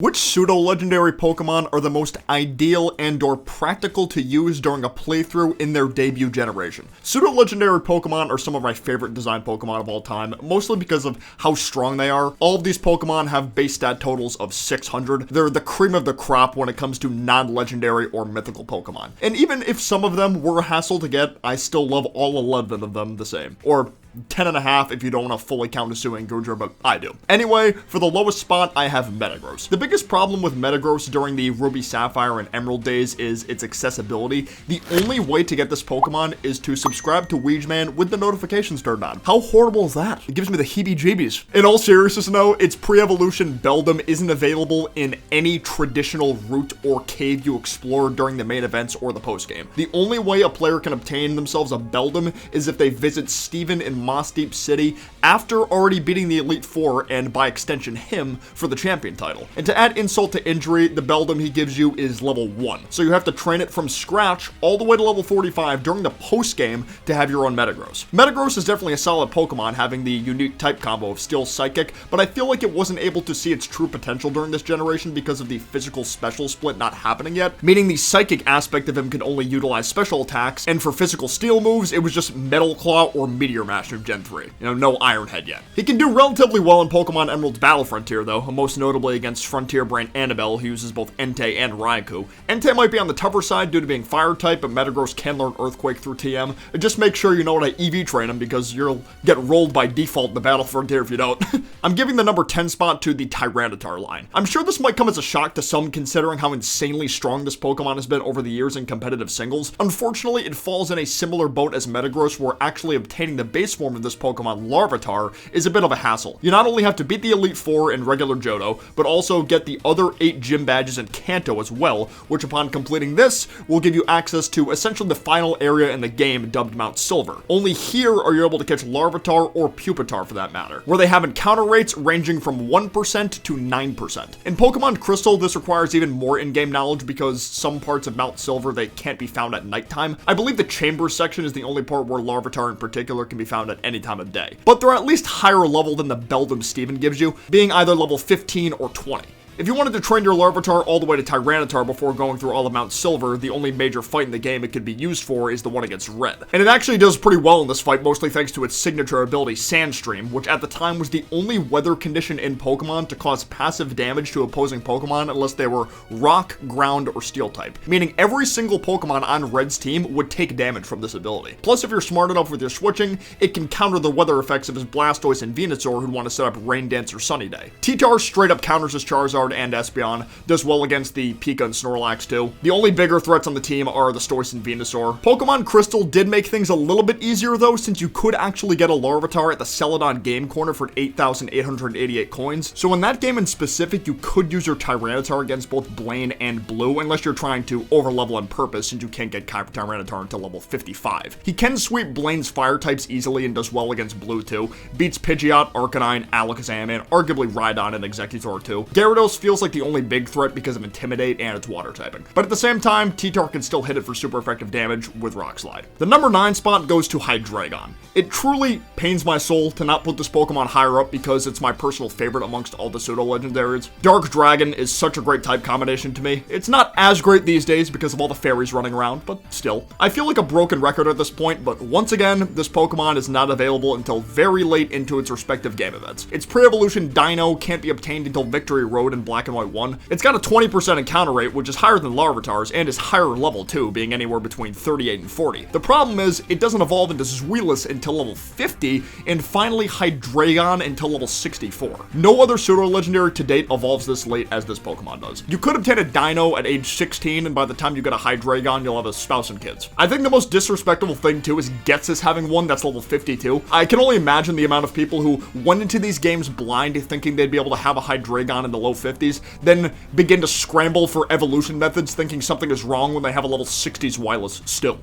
Which pseudo-legendary Pokemon are the most ideal and or practical to use during a playthrough in their debut generation? Pseudo-legendary Pokemon are some of my favorite design Pokemon of all time, mostly because of how strong they are. All of these Pokemon have base stat totals of 600. They're the cream of the crop when it comes to non-legendary or mythical Pokemon. And even if some of them were a hassle to get, I still love all 11 of them the same. Or 10.5 if you don't want to fully count Pseudo and Gudra, but I do. Anyway, for the lowest spot, I have Metagross. The biggest problem with Metagross during the Ruby, Sapphire, and Emerald days is its accessibility. The only way to get this Pokemon is to subscribe to WeegMan with the notifications turned on. How horrible is that? It gives me the heebie-jeebies. In all seriousness though, its pre-evolution Beldum isn't available in any traditional route or cave you explore during the main events or the post-game. The only way a player can obtain themselves a Beldum is if they visit Steven in Moss Deep City after already beating the Elite Four and by extension him for the champion title. And to add insult to injury, the Beldum he gives you is level 1. So you have to train it from scratch all the way to level 45 during the post game to have your own Metagross. Metagross is definitely a solid Pokemon having the unique type combo of Steel Psychic, but I feel like it wasn't able to see its true potential during this generation because of the physical special split not happening yet, meaning the psychic aspect of him could only utilize special attacks, and for physical steel moves, it was just Metal Claw or Meteor Mash of Gen 3. No Iron Head yet. He can do relatively well in Pokemon Emerald's Battle Frontier though, most notably against Frontier Brain Annabelle, who uses both Entei and Raikou. Entei might be on the tougher side due to being Fire type, but Metagross can learn Earthquake through TM. Just make sure you know how to EV train him because you'll get rolled by default in the Battle Frontier if you don't. I'm giving the number 10 spot to the Tyranitar line. I'm sure this might come as a shock to some considering how insanely strong this Pokemon has been over the years in competitive singles. Unfortunately, it falls in a similar boat as Metagross where actually obtaining the base form of this Pokemon, Larvitar, is a bit of a hassle. You not only have to beat the Elite Four in regular Johto, but also get the other 8 gym badges in Kanto as well, which upon completing this, will give you access to essentially the final area in the game dubbed Mount Silver. Only here are you able to catch Larvitar or Pupitar for that matter, where they have encounter rates ranging from 1% to 9%. In Pokemon Crystal, this requires even more in-game knowledge because some parts of Mount Silver they can't be found at nighttime. I believe the Chambers section is the only part where Larvitar in particular can be found at any time of day. But they're at least higher level than the Beldum Steven gives you, being either level 15 or 20. If you wanted to train your Larvitar all the way to Tyranitar before going through all of Mount Silver, the only major fight in the game it could be used for is the one against Red. And it actually does pretty well in this fight, mostly thanks to its signature ability Sandstream, which at the time was the only weather condition in Pokemon to cause passive damage to opposing Pokemon unless they were Rock, Ground, or Steel type, meaning every single Pokemon on Red's team would take damage from this ability. Plus, if you're smart enough with your switching, it can counter the weather effects of his Blastoise and Venusaur who'd want to set up Rain Dance or Sunny Day. T-Tar straight up counters his Charizard and Espeon, does well against the Pika and Snorlax too. The only bigger threats on the team are the Stoice and Venusaur. Pokemon Crystal did make things a little bit easier though, since you could actually get a Larvitar at the Celadon Game Corner for 8,888 coins. So in that game in specific, you could use your Tyranitar against both Blaine and Blue, unless you're trying to overlevel on purpose, since you can't get Tyranitar until level 55. He can sweep Blaine's fire types easily and does well against Blue too. Beats Pidgeot, Arcanine, Alakazam, and arguably Rhydon and Exeggutor too. Gyarados feels like the only big threat because of Intimidate and its water typing. But at the same time, T-Tar can still hit it for super effective damage with Rock Slide. The number 9 spot goes to Hydraren. It truly pains my soul to not put this Pokemon higher up because it's my personal favorite amongst all the pseudo-legendaries. Dark Dragon is such a great type combination to me. It's not as great these days because of all the fairies running around, but still. I feel like a broken record at this point, but once again, this Pokemon is not available until very late into its respective game events. Its pre-evolution Dino can't be obtained until Victory Road in Black and White 1. It's got a 20% encounter rate, which is higher than Larvitar's, and is higher in level too, being anywhere between 38 and 40. The problem is, it doesn't evolve into Zweilous until level 50, and finally Hydreigon until level 64. No other pseudo-legendary to date evolves this late as this Pokemon does. You could obtain a Dino at age 16, and by the time you get a Hydreigon, you'll have a spouse and kids. I think the most disrespectful thing too is Ghetsis having one that's level 52. I can only imagine the amount of people who went into these games blind thinking they'd be able to have a Hydreigon in the low 50s, then begin to scramble for evolution methods thinking something is wrong when they have a level 60s Zweilous still.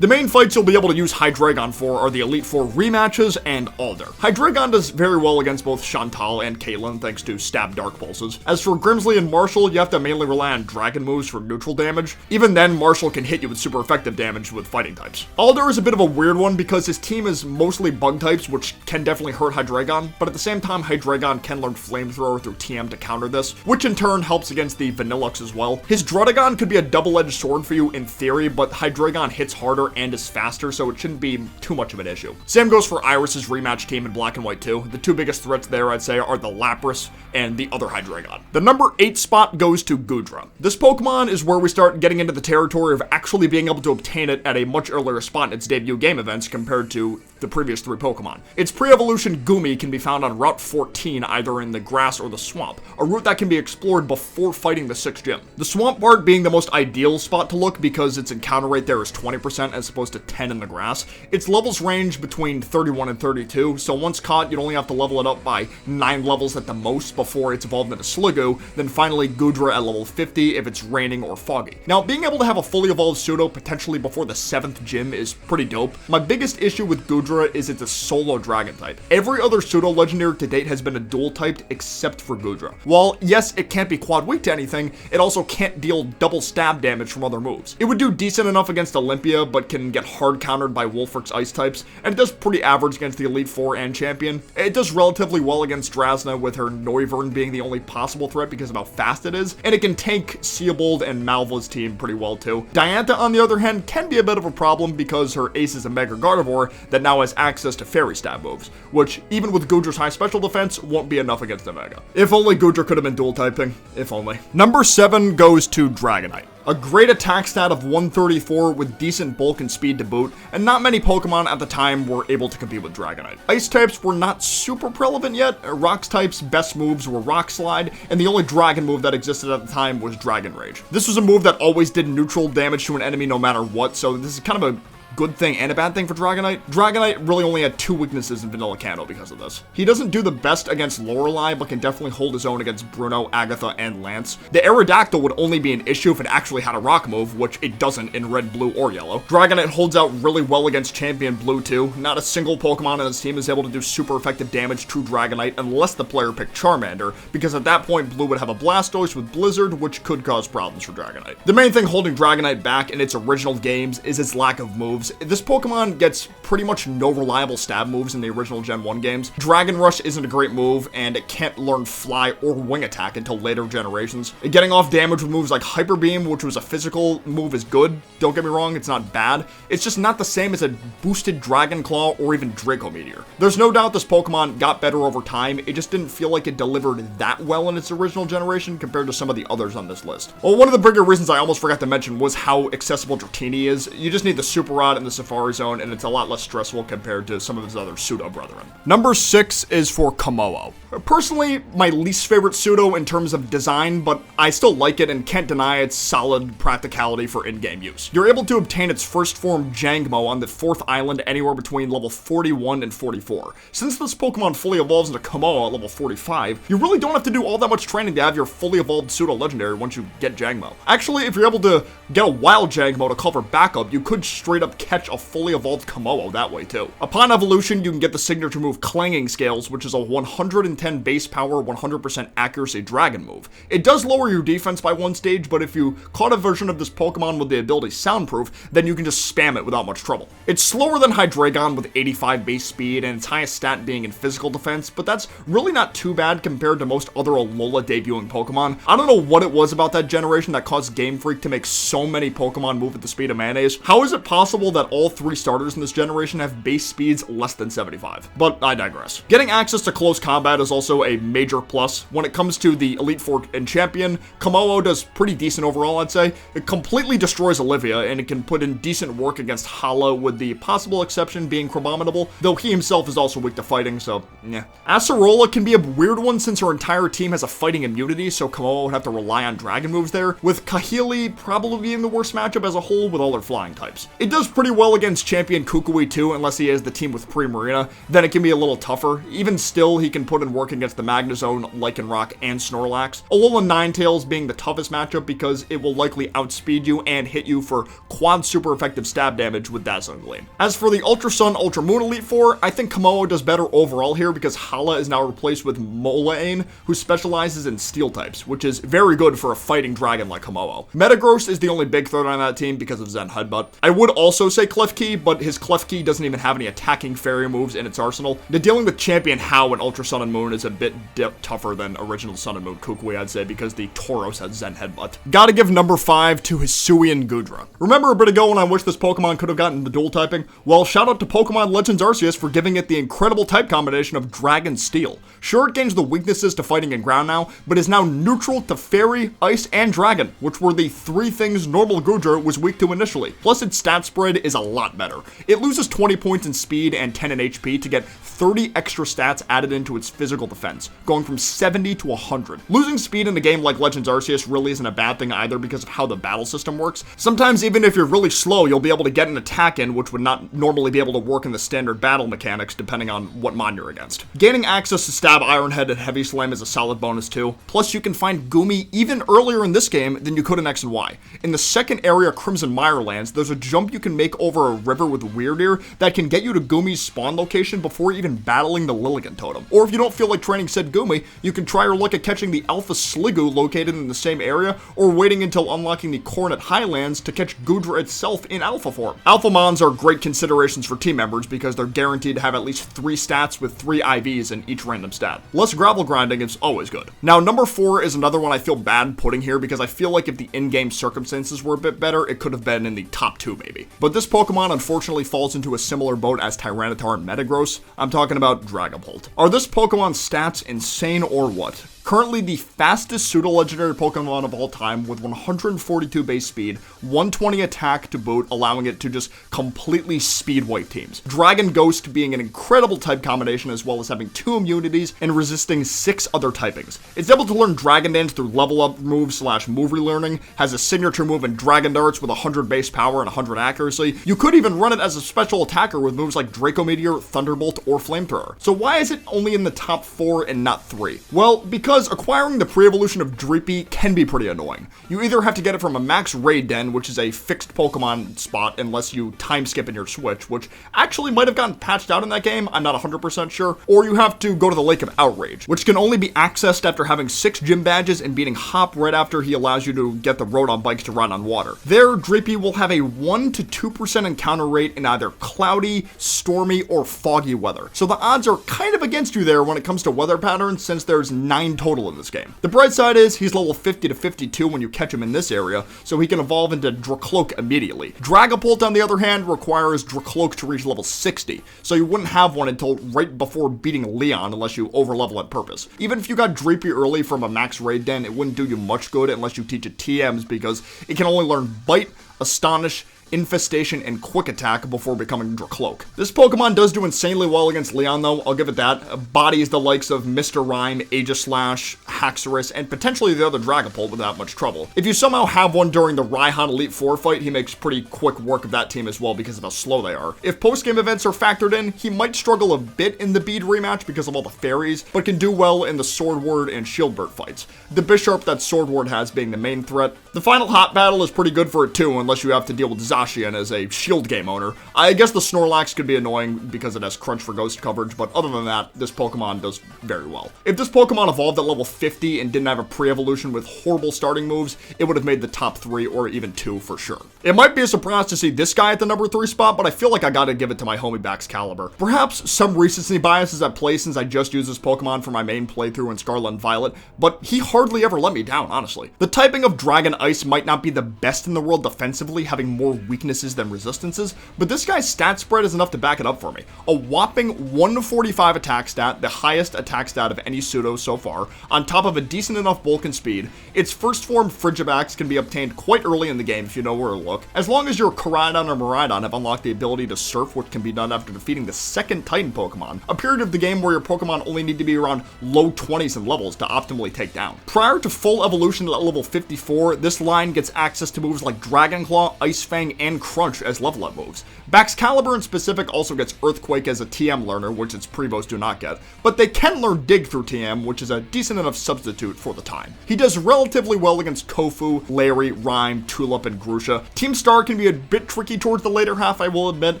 The main fights you'll be able to use Hydreigon for are the Elite Four rematches and Alder. Hydreigon does very well against both Chantal and Caitlyn thanks to Stab Dark Pulses. As for Grimsley and Marshall, you have to mainly rely on Dragon moves for neutral damage. Even then, Marshall can hit you with super effective damage with fighting types. Alder is a bit of a weird one because his team is mostly bug types, which can definitely hurt Hydreigon, but at the same time, Hydreigon can learn Flamethrower through TM to counter this, which in turn helps against the Vanillux as well. His Druddigon could be a double-edged sword for you in theory, but Hydraren hits harder and is faster, so it shouldn't be too much of an issue. Same goes for Iris's rematch team in Black and White too. The two biggest threats there, I'd say, are the Lapras and the other Hydraren. The number 8 spot goes to Gudra. This Pokemon is where we start getting into the territory of actually being able to obtain it at a much earlier spot in its debut game events compared to the previous 3 Pokemon. Its pre-evolution Gumi can be found on Route 14, either in the grass or the swamp, a route that can be explored before fighting the 6th gym. The swamp part being the most ideal spot to look because its encounter rate there is 20% as opposed to 10 in the grass. Its levels range between 31 and 32, so once caught, you'd only have to level it up by 9 levels at the most before it's evolved into Sliggoo, then finally Gudra at level 50 if it's raining or foggy. Now, being able to have a fully evolved Pseudo potentially before the 7th gym is pretty dope. My biggest issue with Gudra is it's a solo dragon type. Every other Pseudo legendary to date has been a dual typed except for Gudra. While yes, it can't be quad weak to anything, it also can't deal double stab damage from other moves. It would do decent enough against Olympia, but can get hard countered by Wolfric's ice types, and it does pretty average against the Elite Four and Champion. It does relatively well against Drasna, with her Noivern being the only possible threat because of how fast it is, and it can tank Seabold and Malva's team pretty well too. Diantha, on the other hand, can be a bit of a problem because her ace is a Mega Gardevoir that now has access to Fairy Stab moves, which, even with Gudra's high special defense, won't be enough against the Mega. If only Gudra could have been dual typing. If only. Number 7 goes to Dragonite. A great attack stat of 134 with decent bulk and speed to boot, and not many Pokemon at the time were able to compete with Dragonite. Ice types were not super relevant yet. Rocks types' best moves were Rock Slide, and the only Dragon move that existed at the time was Dragon Rage. This was a move that always did neutral damage to an enemy no matter what, so this is kind of a good thing and a bad thing for Dragonite. Dragonite really only had 2 weaknesses in Vanilla Kanto because of this. He doesn't do the best against Lorelei, but can definitely hold his own against Bruno, Agatha, and Lance. The Aerodactyl would only be an issue if it actually had a rock move, which it doesn't in red, blue, or yellow. Dragonite holds out really well against Champion Blue too. Not a single Pokemon in his team is able to do super effective damage to Dragonite unless the player picked Charmander, because at that point Blue would have a Blastoise with Blizzard, which could cause problems for Dragonite. The main thing holding Dragonite back in its original games is its lack of moves. This Pokemon gets pretty much no reliable stab moves in the original Gen 1 games. Dragon Rush isn't a great move, and it can't learn Fly or Wing Attack until later generations. Getting off damage with moves like Hyper Beam, which was a physical move, is good. Don't get me wrong, it's not bad. It's just not the same as a boosted Dragon Claw or even Draco Meteor. There's no doubt this Pokemon got better over time, it just didn't feel like it delivered that well in its original generation compared to some of the others on this list. Well, one of the bigger reasons I almost forgot to mention was how accessible Dratini is. You just need the Super Rod and the Safari Zone, and it's a lot less stressful compared to some of his other Pseudo brethren. Number 6 is for Kamalo. Personally, my least favorite Pseudo in terms of design, but I still like it and can't deny its solid practicality for in-game use. You're able to obtain its first form Jangmo on the 4th island anywhere between level 41 and 44. Since this Pokemon fully evolves into Kamalo at level 45, you really don't have to do all that much training to have your fully evolved Pseudo legendary once you get Jangmo. Actually, if you're able to get a wild Jangmo to cover backup, you could straight up catch a fully evolved Kamalo that way too. Upon evolution, you can get the signature move Clanging Scales, which is a 110 base power, 100% accuracy dragon move. It does lower your defense by 1 stage, but if you caught a version of this Pokemon with the ability Soundproof, then you can just spam it without much trouble. It's slower than Hydreigon with 85 base speed, and its highest stat being in physical defense, but that's really not too bad compared to most other Alola debuting Pokemon. I don't know what it was about that generation that caused Game Freak to make so many Pokemon move at the speed of mayonnaise. How is it possible that all 3 starters in this generation have base speeds less than 75? But I digress. Getting access to close combat is also a major plus. When it comes to the Elite Four and Champion, Kamalo does pretty decent overall, I'd say. It completely destroys Olivia, and it can put in decent work against Hala, with the possible exception being Crabominable, though he himself is also weak to fighting, so yeah. Acerola can be a weird one since her entire team has a fighting immunity, so Kamalo would have to rely on dragon moves there, with Kahili probably being the worst matchup as a whole with all her flying types. It does pretty well against Champion Kukui too, unless he has the team with Primarina, then it can be a little tougher. Even still, he can put in work against the Magnezone, Lycanroc, and Snorlax. Alola Ninetales being the toughest matchup because it will likely outspeed you and hit you for quad super effective stab damage with Dazzling Gleam. As for the Ultra Sun, Ultra Moon Elite Four, I think Kamalo does better overall here because Hala is now replaced with Molaane, who specializes in Steel types, which is very good for a fighting dragon like Kamalo. Metagross is the only big threat on that team because of Zen Headbutt. I would also say Klefki, but his Klefki doesn't even have any attacking fairy moves in its arsenal. The dealing with Champion Hao in Ultra Sun and Moon is a bit tougher than original Sun and Moon Kukui, I'd say, because the Tauros has Zen Headbutt. Gotta give number 5 to Hisuian Gudra. Remember a bit ago when I wished this Pokemon could have gotten the dual typing? Well, shout out to Pokemon Legends Arceus for giving it the incredible type combination of Dragon Steel. Sure, it gains the weaknesses to fighting and ground now, but is now neutral to Fairy, Ice, and Dragon, which were the 3 things normal Gudra was weak to initially. Plus, its stat spread is a lot better. It loses 20 points in speed and 10 in HP to get 30 extra stats added into its physical defense, going from 70 to 100. Losing speed in a game like Legends Arceus really isn't a bad thing either because of how the battle system works. Sometimes even if you're really slow, you'll be able to get an attack in which would not normally be able to work in the standard battle mechanics depending on what mon you're against. Gaining access to Stab, Iron Head, and Heavy Slam is a solid bonus too. Plus, you can find Goomy even earlier in this game than you could in X and Y. In the second area Crimson Mirelands, there's a jump you can make over a river with Weirdeer that can get you to Goomy's spawn location before even battling the Lilligant Totem. Or if you don't feel like training said Goomy, you can try your luck at catching the Alpha Sliggoo located in the same area, or waiting until unlocking the Coronet Highlands to catch Gudra itself in Alpha form. Alpha Mons are great considerations for team members because they're guaranteed to have at least 3 stats with 3 IVs in each random stat. Less gravel grinding is always good. Now, number 4 is another one I feel bad putting here because I feel like if the in-game circumstances were a bit better, it could have been in the top 2 maybe. But this Pokemon unfortunately falls into a similar boat as Tyranitar and Metagross. I'm talking about Dragonbolt. Are this Pokemon's stats insane or what? Currently the fastest pseudo-legendary Pokemon of all time with 142 base speed, 120 attack to boot, allowing it to just completely speed wipe teams. Dragon Ghost being an incredible type combination as well as having 2 immunities and resisting 6 other typings. It's able to learn Dragon Dance through level up moves / move relearning, has a signature move in Dragon Darts with 100 base power and 100 accuracy. You could even run it as a special attacker with moves like Draco Meteor, Thunderbolt, or Flamethrower. So why is it only in the top 4 and not 3? Well, because acquiring the pre-evolution of Dreepy can be pretty annoying. You either have to get it from a max raid den, which is a fixed Pokemon spot unless you time skip in your Switch, which actually might have gotten patched out in that game, I'm not 100% sure, or you have to go to the Lake of Outrage, which can only be accessed after having 6 gym badges and beating Hop right after he allows you to get the Rotom bikes to ride on water. There, Dreepy will have a 1 to 2% encounter rate in either cloudy, stormy, or foggy weather. So the odds are kind of against you there when it comes to weather patterns since there's 9 total in this game. The bright side is he's level 50 to 52 when you catch him in this area, so he can evolve into Dracloak immediately. Dragapult, on the other hand, requires Dracloak to reach level 60, so you wouldn't have one until right before beating Leon unless you overlevel on purpose. Even if you got Dreepy early from a max raid den, it wouldn't do you much good unless you teach it TMs because it can only learn Bite, Astonish, Infestation, and Quick Attack before becoming Dracloak. This Pokemon does do insanely well against Leon though, I'll give it that. Bodies the likes of Mr. Rhyme, Aegislash, Haxorus, and potentially the other Dragapult without much trouble. If you somehow have one during the Raihan Elite Four fight, he makes pretty quick work of that team as well because of how slow they are. If post-game events are factored in, he might struggle a bit in the Bead rematch because of all the fairies, but can do well in the Sword Ward and Shieldbird fights. The Bisharp that Sword Ward has being the main threat. The final hot battle is pretty good for it too, unless you have to deal with Zacian as a Shield game owner. I guess the Snorlax could be annoying because it has Crunch for ghost coverage, but other than that, this Pokemon does very well. If this Pokemon evolved at level 50 and didn't have a pre-evolution with horrible starting moves, it would have made the top 3 or even 2 for sure. It might be a surprise to see this guy at the number 3 spot, but I feel like I gotta give it to my homie Vax Caliber. Perhaps some recency bias is at play since I just used this Pokemon for my main playthrough in Scarlet and Violet, but he hardly ever let me down, honestly. The typing of Dragon Ice might not be the best in the world defensively, having more weaknesses than resistances, but this guy's stat spread is enough to back it up for me. A whopping 145 attack stat, the highest attack stat of any pseudo so far, on top of a decent enough bulk and speed. Its first form Frigivax can be obtained quite early in the game if you know where to look. As long as your Koraidon or Miraidon have unlocked the ability to surf, which can be done after defeating the second Titan Pokemon, a period of the game where your Pokemon only need to be around low 20s in levels to optimally take down. Prior to full evolution at level 54, this line gets access to moves like Dragon Claw, Ice Fang, and Crunch as level up moves. Vax Caliber in specific also gets Earthquake as a TM learner, which its Prevos do not get, but they can learn Dig through TM, which is a decent enough substitute for the time. He does relatively well against Kofu, Larry, Rhyme, Tulip, and Grusha. Team Star can be a bit tricky towards the later half, I will admit.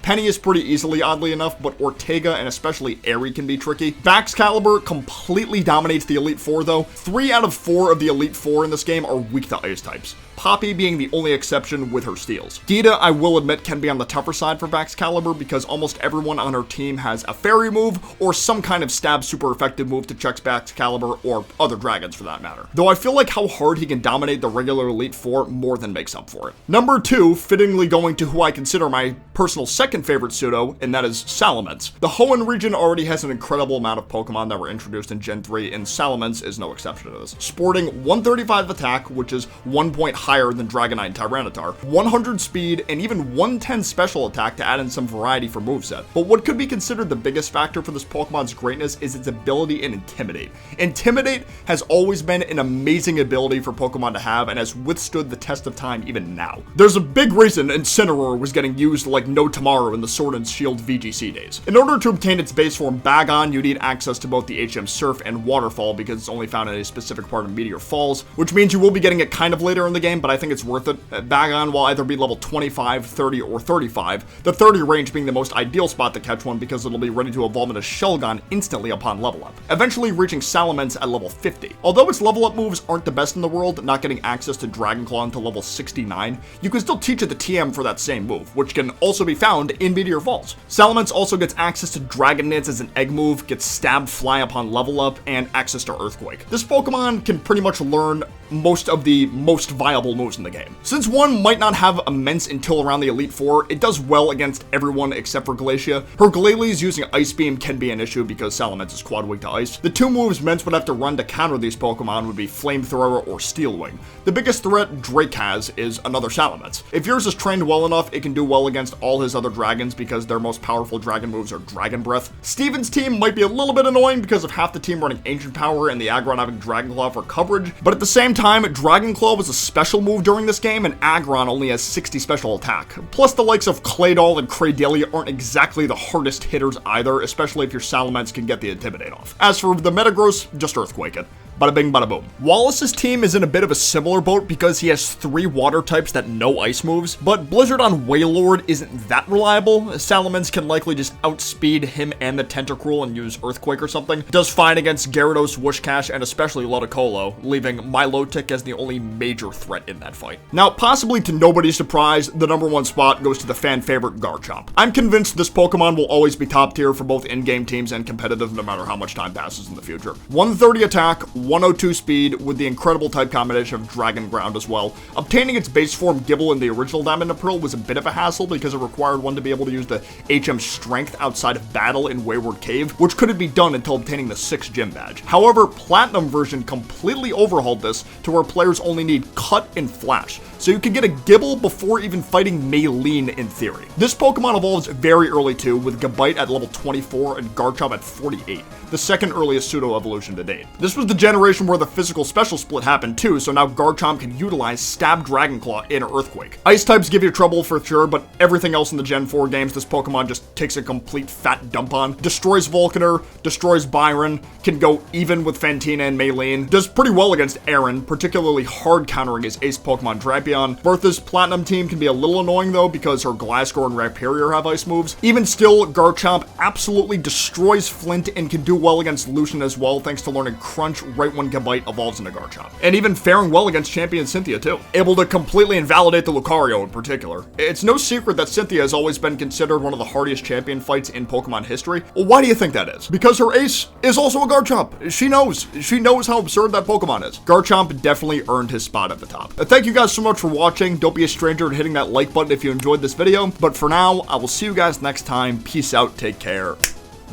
Penny is pretty easily, oddly enough, but Ortega and especially Airy can be tricky. Vax Caliber completely dominates the Elite Four though. 3 out of 4 of the Elite Four in this game are weak to Ice types, Poppy being the only exception with her steals. Nita, I will admit, can be on the tougher side for Vax Caliber because almost everyone on her team has a fairy move or some kind of stab super effective move to check Vax Caliber or other dragons for that matter. Though I feel like how hard he can dominate the regular Elite Four more than makes up for it. Number 2, fittingly going to who I consider my personal second favorite pseudo, and that is Salamence. The Hoenn region already has an incredible amount of Pokemon that were introduced in Gen 3, and Salamence is no exception to this. Sporting 135 attack, which is 1 point higher than Dragonite and Tyranitar, 100 speed, and even 110 special attack to add in some variety for moveset. But what could be considered the biggest factor for this Pokemon's greatness is its ability in Intimidate. Intimidate has always been an amazing ability for Pokemon to have and has withstood the test of time even now. There's a big reason Incineroar was getting used like no tomorrow in the Sword and Shield VGC days. In order to obtain its base form Bagon, you need access to both the HM Surf and Waterfall because it's only found in a specific part of Meteor Falls, which means you will be getting it kind of later in the game, but I think it's worth it. Bagon will either be level 25, 30, or 35, the 30 range being the most ideal spot to catch one because it'll be ready to evolve into Shelgon instantly upon level up, eventually reaching Salamence at level 50. Although its level up moves aren't the best in the world, not getting access to Dragon Claw until level 69, you can still teach it the TM for that same move, which can also be found in Meteor Falls. Salamence also gets access to Dragon Knits as an egg move, gets Stab Fly upon level up, and access to Earthquake. This Pokemon can pretty much learn most of the most viable moves in the game. Since one might not have immense until around the Elite Four, it does well against everyone except for Glacia. Her Glalie using Ice Beam can be an issue because Salamence is quad weak to ice. The 2 moves Mence would have to run to counter these Pokemon would be Flamethrower or Steel Wing. The biggest threat Drake has is another Salamence. If yours is trained well enough, it can do well against all his other dragons because their most powerful dragon moves are Dragon Breath. Steven's team might be a little bit annoying because of half the team running Ancient Power and the Aggron having Dragon Claw for coverage, but at the same time, Dragon Claw was a special move during this game and Aggron only has 60 special attack. Plus the likes of Claydol and Cradily aren't exactly the hardest hitters either, especially if your Salamence can get the Intimidate off. As for the Metagross, just Earthquake it. Bada bing, bada boom. Wallace's team is in a bit of a similar boat because he has 3 water types that no ice moves, but Blizzard on Wailord isn't that reliable. Salamence can likely just outspeed him and the Tentacruel and use Earthquake or something. Does fine against Gyarados, Wishcash, and especially Ludicolo, leaving Milotic as the only major threat in that fight. Now, possibly to nobody's surprise, the number 1 spot goes to the fan favorite Garchomp. I'm convinced this Pokemon will always be top tier for both in-game teams and competitive no matter how much time passes in the future. 130 attack, 102 speed with the incredible type combination of Dragon Ground as well. Obtaining its base form Gible in the original Diamond and Pearl was a bit of a hassle because it required one to be able to use the HM Strength outside of battle in Wayward Cave, which couldn't be done until obtaining the 6th gym badge. However, Platinum version completely overhauled this to where players only need Cut and Flash, so you can get a Gible before even fighting Maylene in theory. This Pokemon evolves very early too, with Gabite at level 24 and Garchomp at 48, the second earliest pseudo evolution to date. This was the generation where the physical special split happened too, so now Garchomp can utilize Stab Dragon Claw in Earthquake. Ice types give you trouble for sure, but everything else in the Gen 4 games, this Pokemon just takes a complete fat dump on. Destroys Volcaner, destroys Byron, can go even with Fantina and Maylene, does pretty well against Aaron, particularly hard countering his ace Pokemon Drapion. Bertha's Platinum team can be a little annoying though because her Glasgow and Rhyperior have ice moves. Even still, Garchomp absolutely destroys Flint and can do well against Lucian as well thanks to learning Crunch right when Gabite evolves into Garchomp. And even faring well against Champion Cynthia too. Able to completely invalidate the Lucario in particular. It's no secret that Cynthia has always been considered one of the hardest champion fights in Pokemon history. Well, why do you think that is? Because her ace is also a Garchomp. She knows how absurd that Pokemon is. Garchomp definitely earned his spot at the top. Thank you guys so much for watching. Don't be a stranger to hitting that like button if you enjoyed this video. But for now, I will see you guys next time. Peace out. Take care.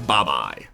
Bye-bye.